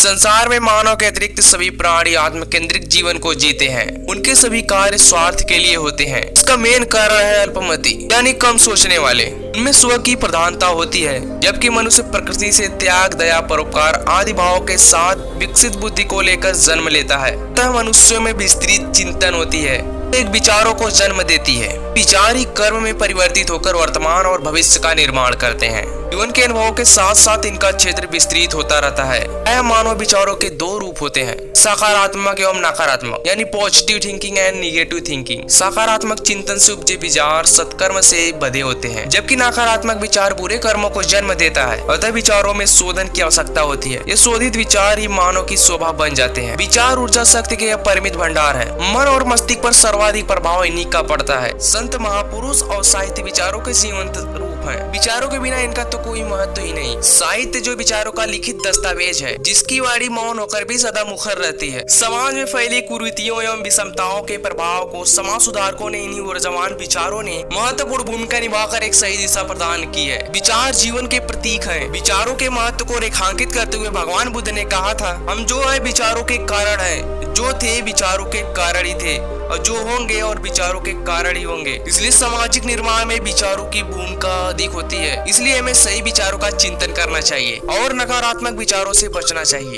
संसार में मानव के अतिरिक्त सभी प्राणी आत्म केंद्रित जीवन को जीते हैं। उनके सभी कार्य स्वार्थ के लिए होते हैं। इसका मेन कारण है अल्पमति, यानी कम सोचने वाले। उनमें स्व की प्रधानता होती है, जबकि मनुष्य प्रकृति से त्याग, दया, परोपकार आदि भावों के साथ विकसित बुद्धि को लेकर जन्म लेता है। अतः मनुष्यों में विस्तृत चिंतन होती है, एक विचारों को जन्म देती है। विचार ही कर्म में परिवर्तित होकर वर्तमान और भविष्य का निर्माण करते हैं। जीवन के अनुभवों के साथ साथ इनका क्षेत्र विस्तृत होता रहता है। यह मानव विचारों के दो रूप होते हैं, सकारात्मक एवं नकारात्मक, यानी positive thinking and negative thinking. सकारात्मक चिंतन से उपजे विचार सत्कर्म से बधे होते हैं, जबकि नकारात्मक विचार बुरे कर्मों को जन्म देता है। अतः विचारों में शोधन की आवश्यकता होती है। ये शोधित विचार ही मानव की शोभा बन जाते हैं। विचार ऊर्जा शक्ति के परिमित भंडार है। मन और मस्तिष्क पर सर्वाधिक प्रभाव इन्हीं का पड़ता है। संत, महापुरुष और साहित्य विचारों के जीवंत रूप हैं। विचारों के बिना इनका तो कोई महत्व ही नहीं। साहित्य जो विचारों का लिखित दस्तावेज है, जिसकी वाणी मौन होकर भी सदा मुखर रहती है। समाज में फैली कुरीतियों एवं विषमताओं के प्रभाव को समाज सुधारकों ने, इन्हीं ऊर्जावान विचारों ने महत्वपूर्ण भूमिका निभाकर एक सही दिशा प्रदान की है। विचार जीवन के प्रतीक हैं। विचारों के महत्व को रेखांकित करते हुए भगवान बुद्ध ने कहा था, हम जो है विचारों के कारण है, जो थे विचारों के कारण ही थे, और जो होंगे और विचारों के कारण ही होंगे। इसलिए सामाजिक निर्माण में विचारों की भूमिका अधिक होती है। इसलिए हमें सही विचारों का चिंतन करना चाहिए और नकारात्मक विचारों से बचना चाहिए।